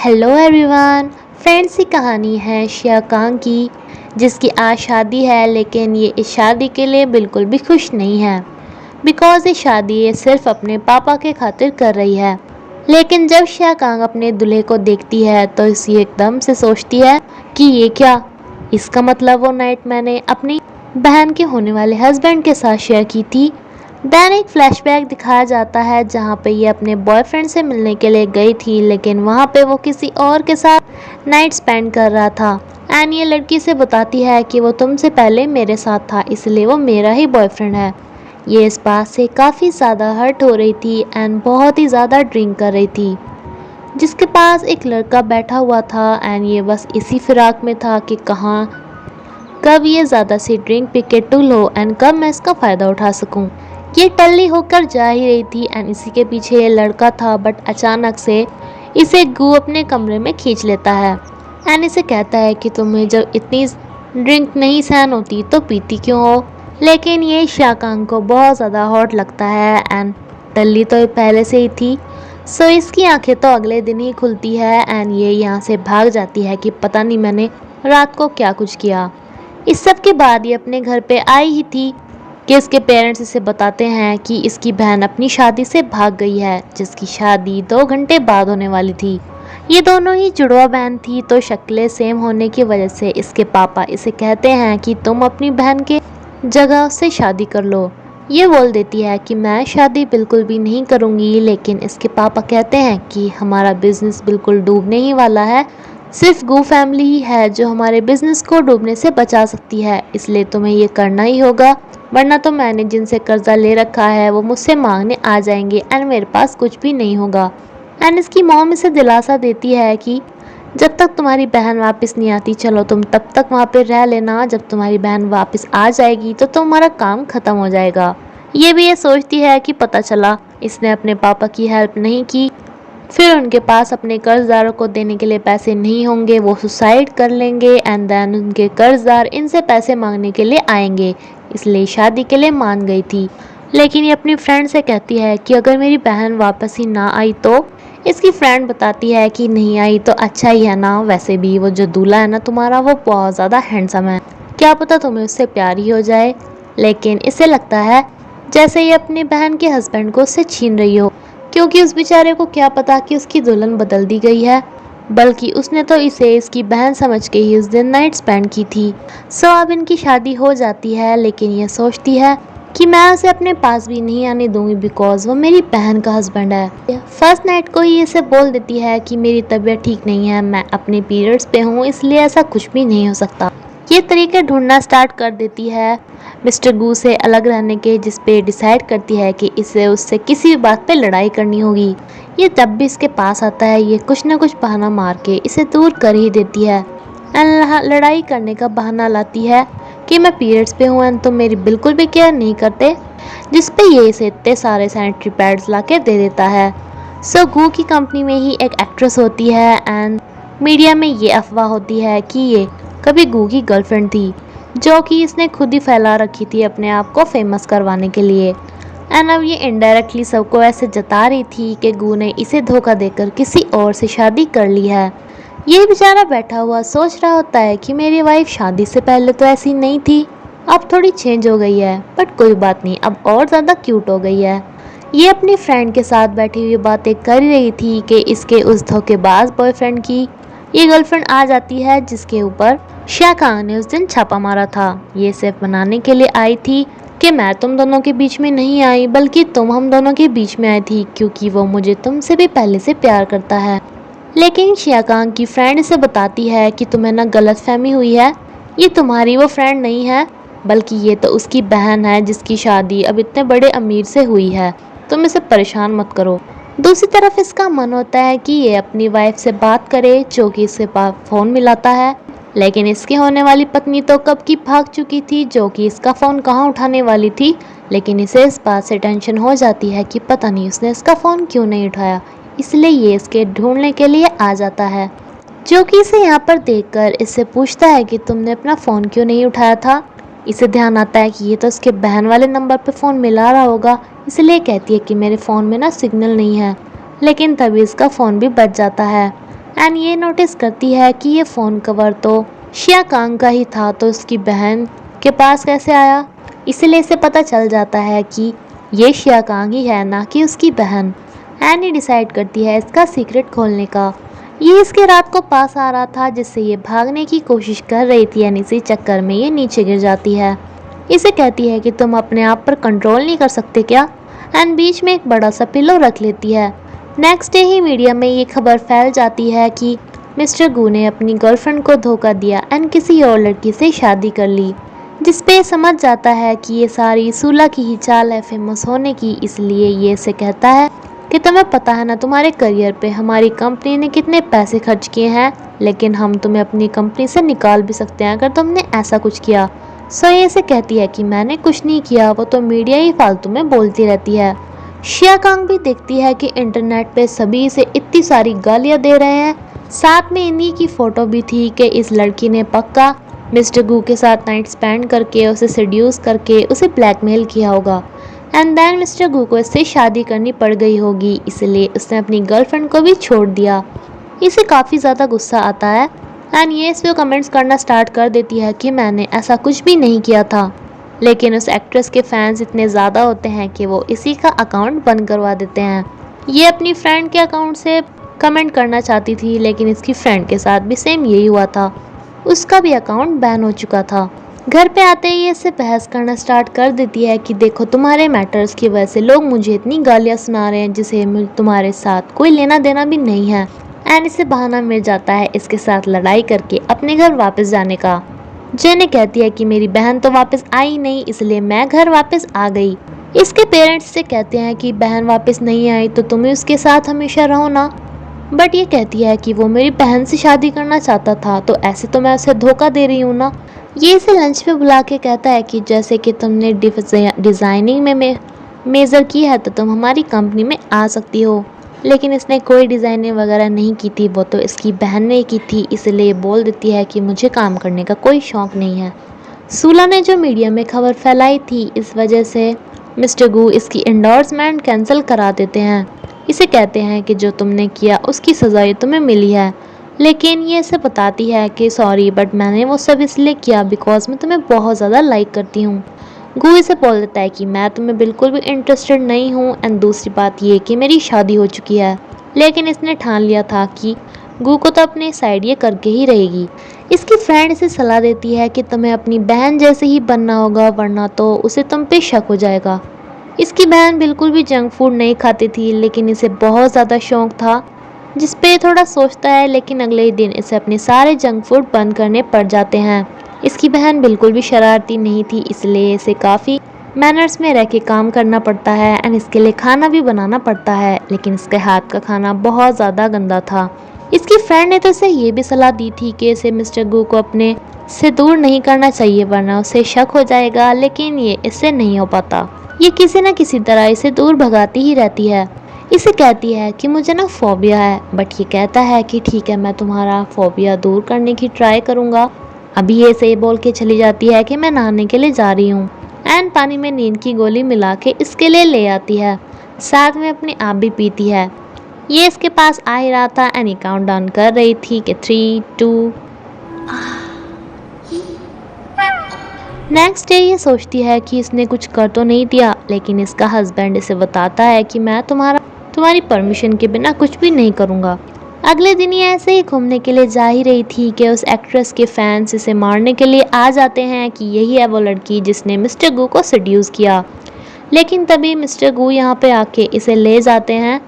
Hello everyone. Friends, की कहानी है शियाकांग की, जिसकी आज शादी है, लेकिन ये इस शादी के लिए बिल्कुल भी खुश नहीं है। बिकॉज ये शादी ये सिर्फ अपने पापा के खातिर कर रही है। लेकिन जब शियाकांग अपने दूल्हे को देखती है तो इसे एकदम से सोचती है कि ये क्या। इसका मतलब वो नाइट मैंने अपनी बहन के होने वाले हस्बैंड के साथ शेयर की थी। देन एक फ्लैशबैक दिखाया जाता है जहाँ पे ये अपने बॉयफ्रेंड से मिलने के लिए गई थी, लेकिन वहाँ पे वो किसी और के साथ नाइट स्पेंड कर रहा था। एंड ये लड़की से बताती है कि वो तुमसे पहले मेरे साथ था, इसलिए वो मेरा ही बॉयफ्रेंड है। ये इस बात से काफ़ी ज़्यादा हर्ट हो रही थी एंड बहुत ही ज़्यादा ड्रिंक कर रही थी। जिसके पास एक लड़का बैठा हुआ था एंड ये बस इसी फिराक में था कि कहाँ कब ये ज़्यादा सी ड्रिंक पी के टुल हो एंड कब मैं इसका फ़ायदा उठा सकूं। ये टल्ली होकर जा ही रही थी एंड इसी के पीछे ये लड़का था, बट अचानक से इसे गू अपने कमरे में खींच लेता है एंड इसे कहता है कि तुम्हें जब इतनी ड्रिंक नहीं सहन होती तो पीती क्यों हो। लेकिन ये शियाकांग को बहुत ज़्यादा हॉट लगता है एंड टल्ली तो पहले से ही थी, सो इसकी आंखें तो अगले दिन ही खुलती है एंड ये यहाँ से भाग जाती है कि पता नहीं मैंने रात को क्या कुछ किया। इस सब के बाद ये अपने घर पे आई ही थी कि इसके पेरेंट्स इसे बताते हैं कि इसकी बहन अपनी शादी से भाग गई है, जिसकी शादी 2 घंटे बाद होने वाली थी। ये दोनों ही जुड़वा बहन थी, तो शक्लें सेम होने की वजह से इसके पापा इसे कहते हैं कि तुम अपनी बहन के जगह से शादी कर लो। ये बोल देती है कि मैं शादी बिल्कुल भी नहीं करूँगी, लेकिन इसके पापा कहते हैं कि हमारा बिजनेस बिल्कुल डूबने ही वाला है। सिर्फ गू फैमिली ही है जो हमारे बिजनेस को डूबने से बचा सकती है, इसलिए तुम्हें ये करना ही होगा, वरना तो मैंने जिनसे कर्जा ले रखा है वो मुझसे मांगने आ जाएंगे एंड मेरे पास कुछ भी नहीं होगा। एंड इसकी मॉम इसे दिलासा देती है कि जब तक तुम्हारी बहन वापस नहीं आती, चलो तुम तब तक वहाँ पे रह लेना, जब तुम्हारी बहन वापस आ जाएगी तो तुम्हारा काम खत्म हो जाएगा। ये भी ये सोचती है कि पता चला इसने अपने पापा की हेल्प नहीं की, फिर उनके पास अपने कर्जदारों को देने के लिए पैसे नहीं होंगे, वो सुसाइड कर लेंगे एंड देन उनके कर्जदार इनसे पैसे मांगने के लिए आएंगे, इसलिए शादी के लिए मान गई थी। लेकिन ये अपनी फ्रेंड से कहती है कि अगर मेरी बहन वापस ही ना आई तो। इसकी फ्रेंड बताती है कि नहीं आई तो अच्छा ही है ना, वैसे भी वो जो दूल्हा है ना तुम्हारा वो बहुत ज़्यादा हैंडसम है, क्या पता तुम्हें उससे प्यार ही हो जाए। लेकिन इसे लगता है जैसे ये अपनी बहन के हस्बैंड को उससे छीन रही हो, क्योंकि उस बेचारे को क्या पता कि उसकी दुल्हन बदल दी गई है, बल्कि उसने तो इसे इसकी बहन समझ के ही उस दिन नाइट स्पेंड की थी। सो अब इनकी शादी हो जाती है, लेकिन ये सोचती है कि मैं उसे अपने पास भी नहीं आने दूंगी बिकॉज वो मेरी बहन का हस्बैंड है। फर्स्ट नाइट को ही इसे बोल देती है कि मेरी तबीयत ठीक नहीं है, मैं अपने पीरियड्स पे हूँ, इसलिए ऐसा कुछ भी नहीं हो सकता। ये तरीके ढूंढना स्टार्ट कर देती है मिस्टर गू से अलग रहने के, जिस पे डिसाइड करती है कि इसे उससे किसी भी बात पे लड़ाई करनी होगी। ये जब भी इसके पास आता है ये कुछ ना कुछ बहाना मार के इसे दूर कर ही देती है एंड लड़ाई करने का बहाना लाती है कि मैं पीरियड्स पे हूँ एंड तुम मेरी बिल्कुल भी केयर नहीं करते, जिस पे ये इसे इतने सारे सैनिटरी पैड्स ला के दे देता है। सो गू की कंपनी में ही एक एक्ट्रेस होती है एंड मीडिया में ये अफवाह होती है कि ये कभी गू की गर्लफ्रेंड थी, जो कि इसने खुद ही फैला रखी थी अपने आप को फेमस करवाने के लिए। एंड अब ये इनडायरेक्टली सबको ऐसे जता रही थी कि गू ने इसे धोखा देकर किसी और से शादी कर ली है। ये बेचारा बैठा हुआ सोच रहा होता है कि मेरी वाइफ शादी से पहले तो ऐसी नहीं थी, अब थोड़ी चेंज हो गई है, बट कोई बात नहीं, अब और ज़्यादा क्यूट हो गई है। ये अपनी फ्रेंड के साथ बैठी हुई बातें कर रही थी कि इसके उस धोखेबाज बॉयफ्रेंड की ये गर्लफ्रेंड आ जाती है, जिसके ऊपर शियाकांग ने उस दिन छापा मारा था। ये सिर्फ बनाने के लिए आई थी कि मैं तुम दोनों के बीच में नहीं आई, बल्कि तुम हम दोनों के बीच में आई थी, क्योंकि वो मुझे तुमसे भी पहले से प्यार करता है। लेकिन शियाकांग की फ्रेंड इसे बताती है कि तुम्हें ना गलतफहमी हुई है, ये तुम्हारी वो फ्रेंड नहीं है, बल्कि ये तो उसकी बहन है जिसकी शादी अब इतने बड़े अमीर से हुई है, तुम इसे परेशान मत करो। दूसरी तरफ इसका मन होता है कि ये अपनी वाइफ से बात करे, जो कि इसके पास फ़ोन मिलाता है, लेकिन इसकी होने वाली पत्नी तो कब की भाग चुकी थी, जो कि इसका फ़ोन कहाँ उठाने वाली थी। लेकिन इसे इस बात से टेंशन हो जाती है कि पता नहीं उसने इसका फ़ोन क्यों नहीं उठाया, इसलिए ये इसके ढूंढने के लिए आ जाता है, जो कि इसे यहाँ पर देखकर इससे पूछता है कि तुमने अपना फ़ोन क्यों नहीं उठाया था। इसे ध्यान आता है कि ये तो उसके बहन वाले नंबर पे फ़ोन मिला रहा होगा, इसलिए कहती है कि मेरे फ़ोन में ना सिग्नल नहीं है, लेकिन तभी इसका फ़ोन भी बज जाता है। एंड ये नोटिस करती है कि ये फ़ोन कवर तो शिया कांग का ही था, तो उसकी बहन के पास कैसे आया। इसलिए इसे पता चल जाता है कि ये शिया कांग ही है, ना कि उसकी बहन। एंड ये डिसाइड करती है इसका सीक्रेट खोलने का। ये इसके रात को पास आ रहा था, जिससे ये भागने की कोशिश कर रही थी एंड इसी चक्कर में ये नीचे गिर जाती है। इसे कहती है कि तुम अपने आप पर कंट्रोल नहीं कर सकते क्या, एंड बीच में एक बड़ा सा पिलो रख लेती है। नेक्स्ट डे ही मीडिया में ये खबर फैल जाती है कि मिस्टर गू ने अपनी गर्लफ्रेंड को धोखा दिया एंड किसी और लड़की से शादी कर ली, जिसपे समझ जाता है कि ये सारी सूला की ही चाल है फेमस होने की। इसलिए ये इसे कहता है कि तुम्हें पता है ना तुम्हारे करियर पे हमारी कंपनी ने कितने पैसे खर्च किए हैं, लेकिन हम तुम्हें अपनी कंपनी से निकाल भी सकते हैं अगर तुमने ऐसा कुछ किया। सो ये इसे कहती है कि मैंने कुछ नहीं किया, वो तो मीडिया ही फालतू में बोलती रहती है। शिया कांग भी देखती है कि इंटरनेट पे सभी इसे इतनी सारी गालियां दे रहे हैं, साथ में इन्हीं की फोटो भी थी कि इस लड़की ने पक्का मिस्टर गू के साथ नाइट स्पेंड करके उसे सेड्यूस करके उसे ब्लैकमेल किया होगा, एंड देन मिस्टर गू को इससे शादी करनी पड़ गई होगी, इसलिए उसने अपनी गर्लफ्रेंड को भी छोड़ दिया। इसे काफ़ी ज़्यादा गुस्सा आता है एंड ये इस पे कमेंट्स करना स्टार्ट कर देती है कि मैंने ऐसा कुछ भी नहीं किया था। लेकिन उस एक्ट्रेस के फैंस इतने ज़्यादा होते हैं कि वो इसी का अकाउंट बंद करवा देते हैं। ये अपनी फ्रेंड के अकाउंट से कमेंट करना चाहती थी, लेकिन इसकी फ्रेंड के साथ भी सेम यही हुआ था, उसका भी अकाउंट बैन हो चुका था। घर पे आते ही इससे बहस करना स्टार्ट कर देती है कि देखो तुम्हारे मैटर्स की वजह से लोग मुझे इतनी गालियाँ सुना रहे हैं जिसे तुम्हारे साथ कोई लेना देना भी नहीं है। एंड इसे बहाना मिल जाता है इसके साथ लड़ाई करके अपने घर वापस जाने का। जेने कहती है कि मेरी बहन तो वापस आई नहीं, इसलिए मैं घर वापस आ गई। इसके पेरेंट्स से कहते हैं कि बहन वापस नहीं आई तो तुम्हें उसके साथ हमेशा रहो ना, बट ये कहती है कि वो मेरी बहन से शादी करना चाहता था, तो ऐसे तो मैं उसे धोखा दे रही हूँ ना। ये इसे लंच पे बुला के कहता है कि जैसे कि तुमने डिज़ाइनिंग में मेजर की है तो तुम हमारी कंपनी में आ सकती हो, लेकिन इसने कोई डिज़ाइनिंग वगैरह नहीं की थी, वो तो इसकी बहन ने की थी, इसलिए बोल देती है कि मुझे काम करने का कोई शौक़ नहीं है। सूला ने जो मीडिया में खबर फैलाई थी, इस वजह से मिस्टर गू इसकी एंडोर्समेंट कैंसिल करा देते हैं। इसे कहते हैं कि जो तुमने किया उसकी सज़ा तुम्हें मिली है, लेकिन ये इसे बताती है कि सॉरी बट मैंने वो सब इसलिए किया बिकॉज मैं तुम्हें बहुत ज़्यादा लाइक करती हूँ। गू इसे बोल देता है कि मैं तुम्हें बिल्कुल भी इंटरेस्टेड नहीं हूँ, एंड दूसरी बात ये कि मेरी शादी हो चुकी है। लेकिन इसने ठान लिया था कि गू को तो अपने साइड ये करके ही रहेगी। इसकी फ्रेंड इसे सलाह देती है कि तुम्हें अपनी बहन जैसे ही बनना होगा, वरना तो उसे तुम पे शक हो जाएगा। इसकी बहन बिल्कुल भी जंक फूड नहीं खाती थी, लेकिन इसे बहुत ज़्यादा शौक था, जिस पे थोड़ा सोचता है, लेकिन अगले ही दिन इसे अपने सारे जंक फूड बंद करने पड़ जाते हैं। इसकी बहन बिल्कुल भी शरारती नहीं थी, इसलिए इसे काफ़ी मैनर्स में रह के काम करना पड़ता है एंड इसके लिए खाना भी बनाना पड़ता है, लेकिन इसके हाथ का खाना बहुत ज़्यादा गंदा था। इसकी फ्रेंड ने तो इसे ये भी सलाह दी थी कि इसे मिस्टर गू को अपने से दूर नहीं करना चाहिए, वरना उसे शक हो जाएगा, लेकिन ये इससे नहीं हो पाता। ये किसी न किसी तरह इसे दूर भगाती ही रहती है। इसे कहती है कि मुझे ना फोबिया है, बट ये कहता है कि ठीक है मैं तुम्हारा फोबिया दूर करने की ट्राई करूँगा। अभी ये से बोल के चली जाती है कि मैं नहाने के लिए जा रही हूँ, एंड पानी में नींद की गोली मिला के इसके लिए ले आती है, साथ में अपने आप भी पीती है। ये इसके पास आ ही रहा था एंड काउंट डाउन कर रही थी कि 3, 2। नेक्स्ट डे ये सोचती है कि इसने कुछ कर तो नहीं दिया, लेकिन इसका हस्बैंड इसे बताता है कि मैं तुम्हारी परमिशन के बिना कुछ भी नहीं करूँगा। अगले दिन ये ऐसे ही घूमने के लिए जा ही रही थी कि उस एक्ट्रेस के फैंस इसे मारने के लिए आ जाते हैं कि यही है वो लड़की जिसने मिस्टर गू को सेड्यूस किया। लेकिन तभी मिस्टर गू यहाँ पे आके इसे ले जाते हैं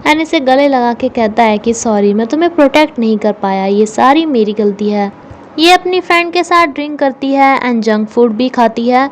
एंड इसे गले लगा के कहता है कि सॉरी मैं तुम्हें प्रोटेक्ट नहीं कर पाया, ये सारी मेरी गलती है। ये अपनी फ्रेंड के साथ ड्रिंक करती है एंड जंक फूड भी खाती है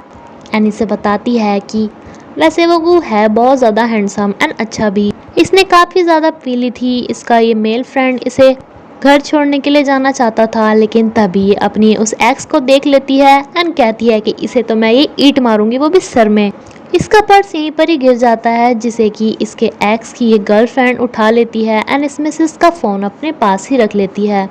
एंड इसे बताती है कि वैसे वो गू है बहुत ज़्यादा हैंडसम एंड अच्छा भी। इसने काफ़ी ज़्यादा पी ली थी। इसका ये मेल फ्रेंड इसे घर छोड़ने के लिए जाना चाहता था, लेकिन तभी अपनी उस एक्स को देख लेती है एंड कहती है कि इसे तो मैं ये ईंट मारूंगी, वो भी सर में। इसका पर्स यहीं पर ही गिर जाता है, जिसे कि इसके एक्स की ये गर्लफ्रेंड उठा लेती है एंड इसमें से इसका फ़ोन अपने पास ही रख लेती है।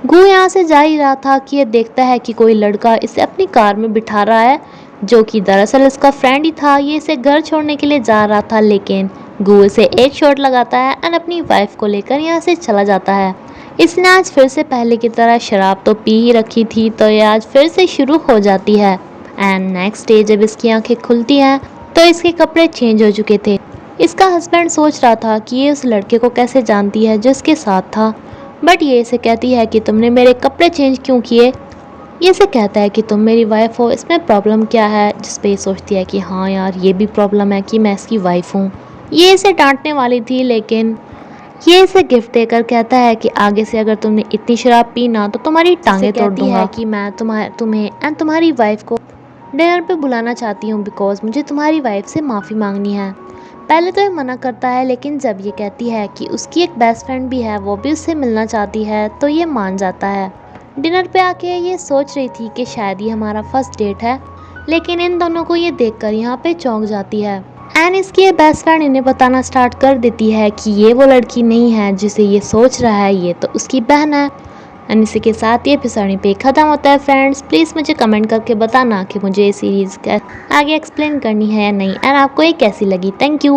गू यहाँ से जा ही रहा था कि ये देखता है कि कोई लड़का इसे अपनी कार में बिठा रहा है, जो कि दरअसल इसका फ्रेंड ही था। ये इसे घर छोड़ने के लिए जा रहा था, लेकिन गू इसे एक शॉट लगाता है एंड अपनी वाइफ को लेकर यहाँ से चला जाता है। इसने आज फिर से पहले की तरह शराब तो पी ही रखी थी, तो ये आज फिर से शुरू हो जाती है। एंड नेक्स्ट डे जब इसकी आंखें खुलती हैं तो इसके कपड़े चेंज हो चुके थे। इसका हस्बैंड सोच रहा था कि ये उस लड़के को कैसे जानती है जो इसके साथ था, बट ये इसे कहती है कि तुमने मेरे कपड़े चेंज क्यों किए। ये इसे कहता है कि तुम मेरी वाइफ हो, इसमें प्रॉब्लम क्या है, जिस पे ये सोचती है कि हाँ यार ये भी प्रॉब्लम है कि मैं इसकी वाइफ हूँ। ये इसे डांटने वाली थी, लेकिन ये इसे गिफ्ट देकर कहता है कि आगे से अगर तुमने इतनी शराब पी ना तो तुम्हारी टांगें तोड़ दूंगा। है कि मैं तुम्हें एंड तुम्हारी वाइफ को डिनर पे बुलाना चाहती हूँ बिकॉज मुझे तुम्हारी वाइफ से माफ़ी मांगनी है। पहले तो ये मना करता है, लेकिन जब ये कहती है कि उसकी एक बेस्ट फ्रेंड भी है, वो भी उससे मिलना चाहती है, तो ये मान जाता है। डिनर पे आके ये सोच रही थी कि शायद ये हमारा फर्स्ट डेट है, लेकिन इन दोनों को ये देखकर यहाँ पे चौंक जाती है। एंड इसकी ये बेस्ट फ्रेंड इन्हें बताना स्टार्ट कर देती है कि ये वो लड़की नहीं है जिसे ये सोच रहा है, ये तो उसकी बहन है। एंड इसी के साथ ये एपिसोड पे ख़त्म होता है। फ्रेंड्स प्लीज़ मुझे कमेंट करके बताना कि मुझे ये सीरीज़ आगे एक्सप्लेन करनी है या नहीं, एंड आपको ये कैसी लगी। Thank you.